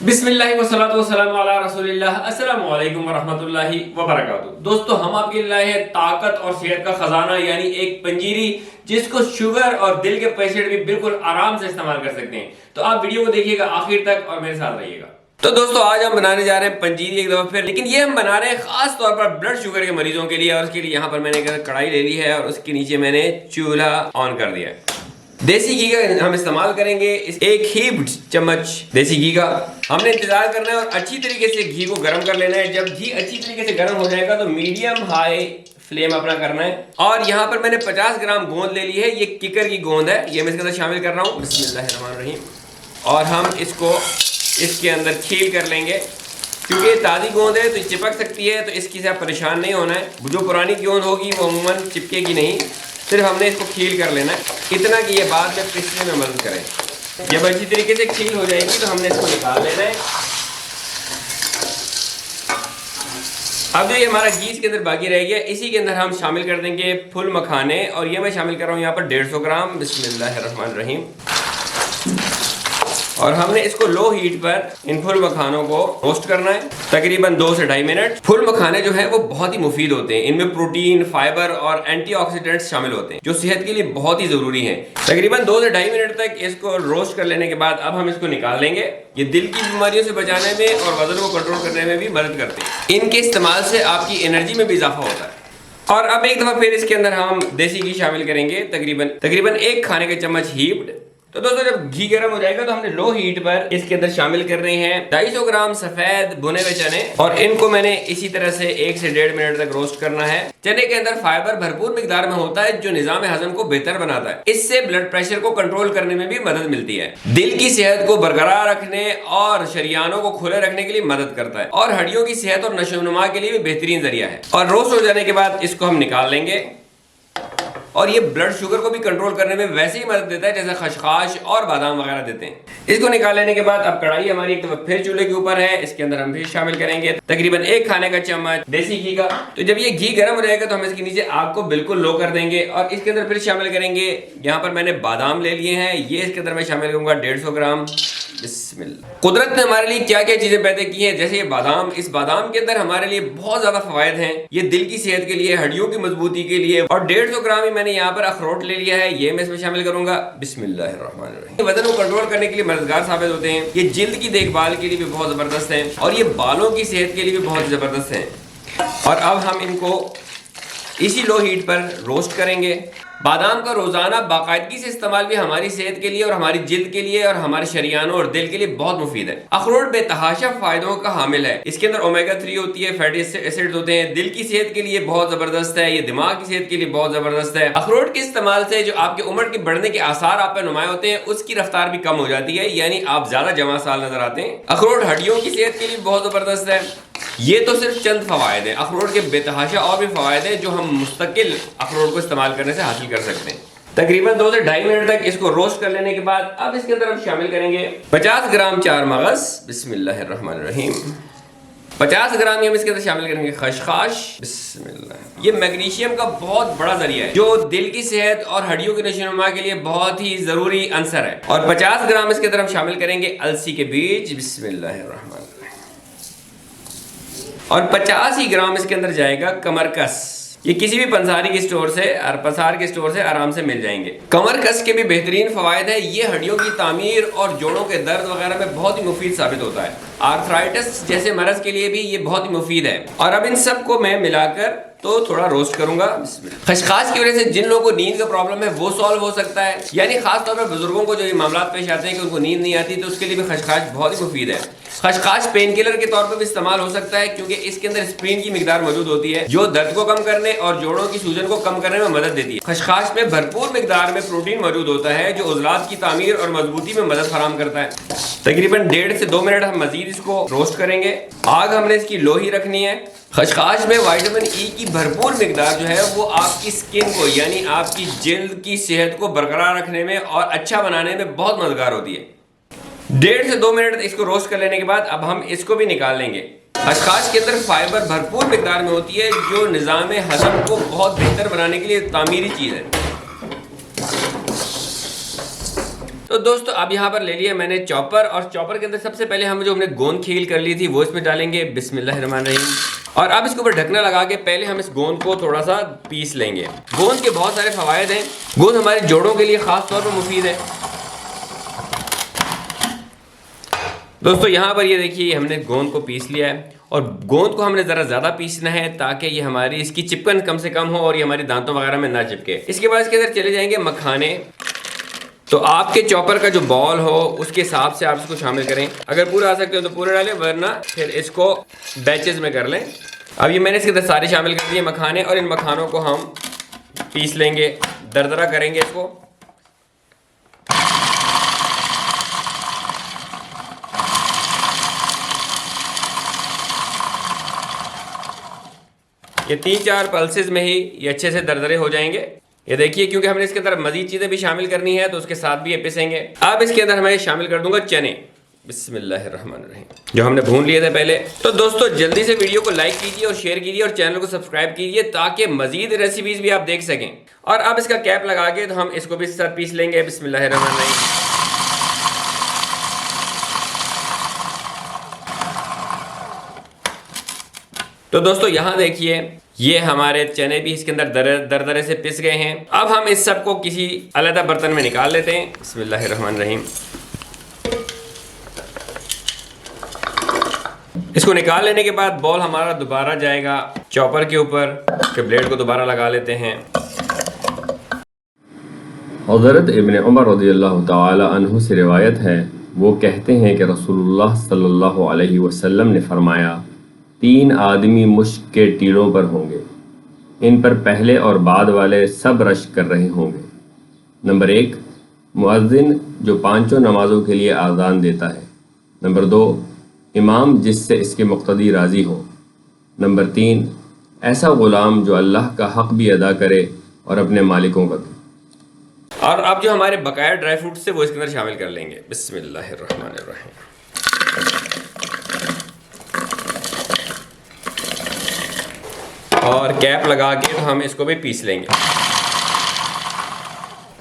बिस्मिल्लाहि वस्सलातु वस्सलामु अला रसूलिल्लाह। अस्सलामु अलैकुम वरहमतुल्लाहि वबरकातुहू। दोस्तों, हम आपके लाए हैं ताकत और सेहत का खजाना यानी एक पंजीरी जिसको शुगर और दिल के पेशेंट भी बिल्कुल आराम से इस्तेमाल कर सकते हैं। तो आप वीडियो को देखिएगा आखिर तक और मेरे साथ रहिएगा। तो दोस्तों, आज हम बनाने जा रहे हैं पंजीरी एक दफा फिर, लेकिन ये हम बना रहे हैं खास तौर पर ब्लड शुगर के मरीजों के लिए। और उसके लिए यहाँ पर मैंने कढ़ाई ले ली है और उसके नीचे मैंने चूल्हा ऑन कर दिया है। देसी घी का हम इस्तेमाल करेंगे, एक ही चम्मच देसी घी का हमने इंतजार करना है और अच्छी तरीके से घी को गर्म कर लेना है। जब घी अच्छी तरीके से गर्म हो जाएगा तो मीडियम हाई फ्लेम अपना करना है। और यहाँ पर मैंने 50 ग्राम गोंद ले ली है, ये किकर की गोंद है, ये मैं इसके अंदर शामिल कर रहा हूँ। बिस्मिल्लाहिर्रहमानिर्रहीम। और हम इसको इसके अंदर खील कर लेंगे, क्योंकि ये ताज़ी गोंद है तो चिपक सकती है, तो इसकी से आप परेशान नहीं होना है। जो पुरानी गोंद होगी वो अमूमन चिपकेगी नहीं, सिर्फ हमने इसको खील कर लेना है, इतना कि ये बाद में पीसने में मदद करें। जब अच्छी तरीके से खील हो जाएगी तो हमने इसको निकाल लेना है। अब जो ये हमारा घी इसके अंदर बाकी रह गया, इसी के अंदर हम शामिल कर देंगे फुल मखाने, और ये मैं शामिल कर रहा हूँ यहाँ पर 150 ग्राम। बिस्मिल्लाहिर्रहमानिर्रहीम। और हमने इसको लो हीट पर इन फुल मखानों को रोस्ट करना है तकरीबन 2 से 2.5 मिनट। फुल मखाने जो है वो बहुत ही मुफीद होते हैं, इनमें प्रोटीन, फाइबर और एंटीऑक्सीडेंट्स शामिल होते हैं जो सेहत के लिए बहुत ही जरूरी हैं। तकरीबन 2 से 2.5 मिनट तक इसको रोस्ट कर लेने के बाद अब हम इसको निकाल लेंगे। ये दिल की बीमारियों से बचाने में और वजन को कंट्रोल करने में भी मदद करते हैं। इनके इस्तेमाल से आपकी एनर्जी में भी इजाफा होता है। और अब एक दफा फिर इसके अंदर हम देसी घी शामिल करेंगे, तकरीबन 1 खाने के चम्मच हीप्ड। तो दोस्तों, जब घी गर्म हो जाएगा तो हमने लो हीट पर इसके अंदर शामिल कर रहे हैं 250 ग्राम सफेद भुने हुए चने, और इनको मैंने इसी तरह से 1 से 1.5 मिनट तक रोस्ट करना है। चने के अंदर फाइबर भरपूर मिकदार में होता है जो निजाम हजम को बेहतर बनाता है। इससे ब्लड प्रेशर को कंट्रोल करने में भी मदद मिलती है, दिल की सेहत को बरकरार रखने और शरियानों को खुले रखने के लिए मदद करता है, और हड्डियों की सेहत और नशोनुमा के लिए भी बेहतरीन जरिया है। और रोस्ट हो जाने के बाद इसको हम निकाल लेंगे। और ये ब्लड शुगर को भी कंट्रोल करने में वैसे ही मदद देता है जैसे खसखस और बादाम वगैरह देते हैं। इसको निकाल लेने के बाद अब कढ़ाई हमारी एक दफा फिर चूल्हे के ऊपर है, इसके अंदर हम फिर शामिल करेंगे तकरीबन 1 खाने का चम्मच देसी घी का। तो जब ये घी गर्म हो जाएगा तो हम इसके नीचे आग को बिल्कुल लो कर देंगे, और इसके अंदर फिर शामिल करेंगे, यहाँ पर मैंने बादाम ले लिए हैं, ये इसके अंदर मैं शामिल करूंगा 150 ग्राम। बिस्मिल्लाह। कुदरत ने हमारे लिए क्या क्या चीजें पैदा की हैं, जैसे ये बादाम, इस बादाम के अंदर हमारे लिए बहुत ज्यादा फवायद हैं। ये दिल की सेहत के लिए, हड्डियों की मजबूती के लिए। और 150 ग्राम ही मैंने यहाँ पर अखरोट ले लिया है, ये मैं इसमें शामिल करूंगा। बिस्मिल्लाहिर्रहमानिर्रहीम। वजन को कंट्रोल करने के लिए मददगार साबित होते हैं, ये जिल्द की देखभाल के लिए भी बहुत जबरदस्त है, और ये बालों की सेहत के लिए भी बहुत जबरदस्त है। और अब हम इनको इसी लो हीट पर रोस्ट करेंगे। बादाम का रोजाना बाकायदगी से इस्तेमाल भी हमारी सेहत के लिए और हमारी जिल्द के लिए और हमारे शरियानों और दिल के लिए बहुत मुफीद है। अखरोट बेतहाशा फायदों का हामिल है, इसके अंदर ओमेगा 3 होती है, फैटी एसिड्स होते हैं, दिल की सेहत के लिए बहुत जबरदस्त है, ये दिमाग की सेहत के लिए बहुत जबरदस्त है। अखरोट के इस्तेमाल से जो आपके उम्र के बढ़ने के आसार आप पे नुमाया होते हैं उसकी रफ्तार भी कम हो जाती है, यानी आप ज्यादा जवां साल नजर आते हैं। अखरोट हड्डियों की सेहत के लिए बहुत जबरदस्त है। ये तो सिर्फ चंद फवायद है, अखरोट के बेतहाशा और भी फवायद है जो हम मुस्तकिल अखरोट को इस्तेमाल करने से हासिल कर सकते हैं। तकरीबन 2 से 2.5 मिनट तक इसको रोस्ट कर लेने के बाद अब इसके अंदर हम शामिल करेंगे 50 ग्राम चार मगज। बिस्मिल्लाहिर्रहमानिर्रहीम। 50 ग्राम हम इसके अंदर शामिल करेंगे खसखस। बिस्मिल्लाह। ये मैग्नीशियम का बहुत बड़ा जरिया है जो दिल की सेहत और हड्डियों की नशोनुमा के लिए बहुत ही जरूरी अंसर है। और 50 ग्राम इसके अंदर हम शामिल करेंगे अलसी के बीज। बिस्मिल्लाहिर्रहमानिर्रहीम। और 50 ही ग्राम इसके अंदर जाएगा कमरकस। ये किसी भी पंसारी के स्टोर से और पसार के स्टोर से आराम से मिल जाएंगे। कमरकस के भी बेहतरीन फवायद है, ये हड्डियों की तामीर और जोड़ों के दर्द वगैरह में बहुत ही मुफीद साबित होता है। आर्थराइटिस जैसे मरज के लिए भी ये बहुत ही मुफीद है। और अब इन सब को मैं मिलाकर तो थोड़ा रोस्ट करूंगा। खसखस की वजह से जिन लोगों को नींद का प्रॉब्लम है वो सॉल्व हो सकता है, यानी खास तौर पर बुजुर्गों को जो ये मामला पेश आते हैं कि उनको नींद नहीं आती, तो उसके लिए भी खसखस बहुत ही मुफीद है। खसखस पेन किलर के तौर पर भी इस्तेमाल हो सकता है, क्योंकि इसके अंदर एस्पिरिन की मिकदार मौजूद होती है जो दर्द को कम करने और जोड़ों की सूजन को कम करने में मदद देती है। खसखस में भरपूर मिकदार में प्रोटीन मौजूद होता है जो उज़लात की तामीर और मजबूती में मदद फराहम करता है। तकरीबन 1.5 से 2 मिनट हम मजीद इसको रोस्ट करेंगे। आग हमने इसकी लो ही रखनी है। खसखस में विटामिन ई की भरपूर मिकदार जो है वो आपकी स्किन को यानी आपकी जिल्द की सेहत को बरकरार रखने में और अच्छा बनाने में बहुत मददगार होती है। 1.5 से 2 मिनट इसको रोस्ट कर लेने के बाद अब हम इसको भी निकाल लेंगे। खसखस के अंदर फाइबर भरपूर मिकदार में होती है जो निज़ाम हजम को बहुत बेहतर बनाने के लिए तामीरी चीज़ है। तो दोस्तों अब यहाँ पर ले लिया मैंने चॉपर, और चॉपर के अंदर सबसे पहले हमने गोंद खील कर ली थी वो इसमें डालेंगे, बिस्मिल्लाहिर्रहमानिर्रहीम। और अब इसके ऊपर ढकना लगा के पहले हम इस गोंद को थोड़ा सा पीस लेंगे। गोंद के बहुत सारे फवायद हैं, गोंद हमारे जोड़ों के लिए खास तौर पर मुफीद है। दोस्तों यहाँ पर ये देखिए हमने गोंद को पीस लिया है, और गोंद को हमने ज़रा ज़्यादा पीसना है ताकि ये हमारी इसकी चिपकन कम से कम हो और ये हमारी दांतों वगैरह में ना चिपके। इसके बाद इसके अंदर चले जाएंगे मखाने। तो आपके चॉपर का जो बॉल हो उसके हिसाब से आप इसको शामिल करें, अगर पूरा आ सकते हो तो पूरा डालें, वरना फिर इसको बैचेस में कर लें। अब ये मैंने इसके अंदर सारे शामिल कर दिए मखाने, और इन मखानों को हम पीस लेंगे, दरदरा करेंगे इसको। ये 3-4 पल्सेस में ही ये अच्छे से दरदरे हो जाएंगे। ये देखिए, क्योंकि हमने इसके अंदर मजीद चीजें भी शामिल करनी है तो उसके साथ भी ये पिसेंगे। अब इसके अंदर मैं शामिल कर दूंगा चने, बिस्मिल्लाहिर्रहमानिर्रहीम, जो हमने भून लिए थे पहले। तो दोस्तों जल्दी से वीडियो को लाइक कीजिए और शेयर कीजिए और चैनल को सब्सक्राइब कीजिए ताकि मजीद रेसिपीज भी आप देख सकें। और अब इसका कैप लगा के तो हम इसको भी साथ पीस लेंगे, बिस्मिल्लाहिर्रहमानिर्रहीम। तो दोस्तों यहाँ देखिए ये हमारे चने भी इसके अंदर दरदरे से पिस गए हैं। अब हम इस सब को किसी अलग बर्तन में निकाल लेते हैं, बिस्मिल्लाहिर्रहमानिर्रहीम। इसको निकाल लेने के बाद बॉल हमारा दोबारा जाएगा चॉपर के ऊपर, के ब्लेड को दोबारा लगा लेते हैं। हज़रत इब्न उमर रज़ियल्लाहु तआला अन्हु से रिवायत है, वो कहते हैं कि रसूलुल्लाह सल्लल्लाहु अलैहि वसल्लम ने फरमाया, 3 आदमी मुश्क के टीलों पर होंगे, इन पर पहले और बाद वाले सब रश कर रहे होंगे। नंबर 1, मुअज्जिन जो 5 नमाज़ों के लिए आज़ान देता है। नंबर 2, इमाम जिससे इसके मुक्तदी राज़ी हो। नंबर 3, ऐसा ग़ुलाम जो अल्लाह का हक़ भी अदा करे और अपने मालिकों का भी। और अब जो हमारे बकाया ड्राई फ्रूट्स थे वो इसके अंदर शामिल कर लेंगे, बिस्मिल्लाहिर्रहमानिर्रहीम। और कैप लगा के तो हम इसको भी पीस लेंगे।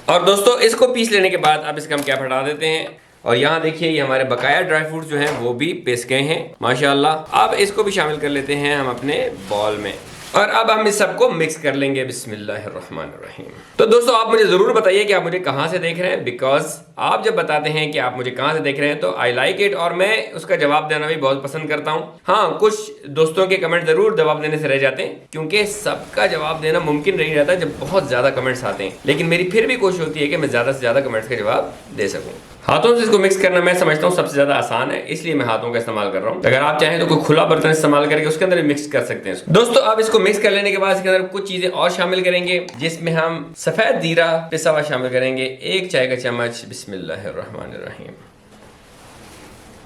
और दोस्तों इसको पीस लेने के बाद अब इसका हम कैप हटा देते हैं। और यहाँ देखिए ये हमारे बकाया ड्राई फ्रूट्स जो हैं वो भी पिस गए हैं माशाल्लाह। अब इसको भी शामिल कर लेते हैं हम अपने बॉल में, और अब हम इस सबको मिक्स कर लेंगे, बिस्मिल्लाहिर्रहमानिर्रहीम। तो दोस्तों आप मुझे ज़रूर बताइए कि आप मुझे कहाँ से देख रहे हैं, बिकॉज आप जब बताते हैं कि आप मुझे कहाँ से देख रहे हैं तो आई लाइक इट, और मैं उसका जवाब देना भी बहुत पसंद करता हूँ। हाँ, कुछ दोस्तों के कमेंट ज़रूर जवाब देने से रह जाते हैं, क्योंकि सबका जवाब देना मुमकिन नहीं रहता जब बहुत ज़्यादा कमेंट्स आते हैं, लेकिन मेरी फिर भी कोशिश होती है कि मैं ज़्यादा से ज़्यादा कमेंट्स के जवाब दे सकूँ। हाथों से इसको मिक्स करना मैं समझता हूँ सबसे ज्यादा आसान है, इसलिए मैं हाथों का इस्तेमाल कर रहा हूँ। अगर आप चाहें तो कोई खुला बर्तन इस्तेमाल करके उसके अंदर भी मिक्स कर सकते हैं। दोस्तों अब इसको मिक्स कर लेने के बाद इसके अंदर कुछ चीजें और शामिल करेंगे, जिसमें हम सफेद जीरा पिसा हुआ शामिल करेंगे, 1 चाय का चम्मच, बिस्मिल्लाहिर्रहमानिर्रहीम।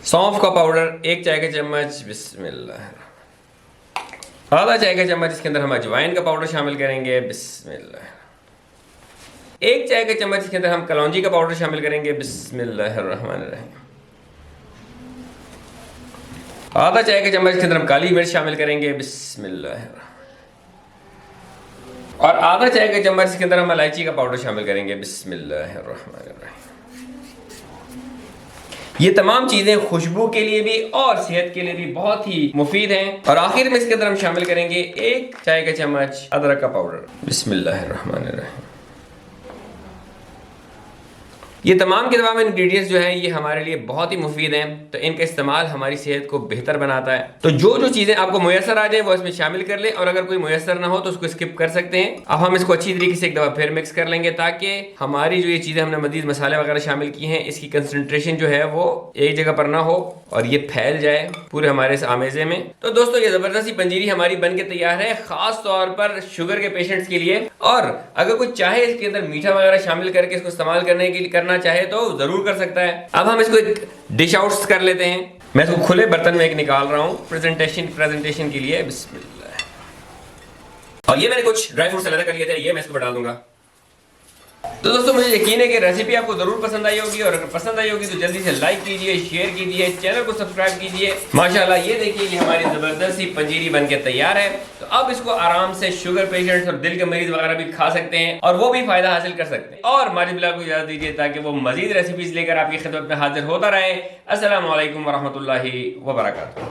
सौंफ का पाउडर 1 चाय का चम्मच, बिस्मिल्लाह। आधा चाय का चम्मच इसके अंदर हम अजवाइन का पाउडर शामिल करेंगे, बिस्मिल्लाह। 1 चाय का चम्मच इसके अंदर हम कलौंजी का पाउडर शामिल करेंगे, बिस्मिल्लाहिर्रहमानिर्रहीम। आधा चाय का चम्मच इसके अंदर हम काली मिर्च शामिल करेंगे, बिस्मिल्लाहिर्रहमानिर्रहीम। और आधा चाय का चम्मच इसके अंदर हम इलायची का पाउडर शामिल करेंगे, बिस्मिल्लाहिर्रहमानिर्रहीम। ये तमाम चीजें खुशबू के लिए भी और सेहत के लिए भी बहुत ही मुफीद हैं। और आखिर में इसके अंदर हम शामिल करेंगे 1 चाय का चम्मच अदरक का पाउडर, बिस्मिल्लाहिर्रहमानिर्रहीम। ये तमाम के तमाम इंग्रेडिएंट्स जो हैं ये हमारे लिए बहुत ही मुफीद हैं, तो इनका इस्तेमाल हमारी सेहत को बेहतर बनाता है। तो जो जो चीज़ें आपको मुयसर आ जाए वो इसमें शामिल कर ले, और अगर कोई मुयसर ना हो तो उसको स्किप कर सकते हैं। अब हम इसको अच्छी तरीके से एक दफ़ा फिर मिक्स कर लेंगे, ताकि हमारी जो ये चीज़ें हमने मज़ीद मसाले वगैरह शामिल की हैं इसकी कंसनट्रेशन जो है वो एक जगह पर ना हो और ये फैल जाए पूरे हमारे इस आमेज़े में। तो दोस्तों ये ज़बरदस्ती पंजीरी हमारी बन के तैयार है, ख़ास तौर पर शुगर के पेशेंट्स के लिए। और अगर कोई चाहे इसके अंदर मीठा वगैरह शामिल करके इसको इस्तेमाल करना चाहे तो जरूर कर सकता है। अब हम इसको एक डिश आउट कर लेते हैं। मैं इसको खुले बर्तन में एक निकाल रहा हूँ प्रेजेंटेशन के लिए, बिस्मिल्लाह। और ये मैंने कुछ ड्राई फ्रूट्स अलग कर लिए थे, ये मैं इसको डाल दूंगा। तो दोस्तों मुझे यकीन है कि रेसिपी आपको जरूर पसंद आई होगी, और अगर पसंद आई होगी तो जल्दी से लाइक कीजिए, शेयर कीजिए, चैनल को सब्सक्राइब कीजिए। माशाल्लाह ये देखिए कि हमारी जबरदस्त सी पंजीरी बनके तैयार है। तो अब इसको आराम से शुगर पेशेंट्स और दिल के मरीज वगैरह भी खा सकते हैं और वो भी फायदा हासिल कर सकते हैं। और माजिद बिलाल को इजाजत दीजिए ताकि वो मजीद रेसिपीज लेकर आपकी खिदमत में हाजिर होता रहे। अस्सलाम वालेकुम वरहमतुल्लाहि वबरकातुहू।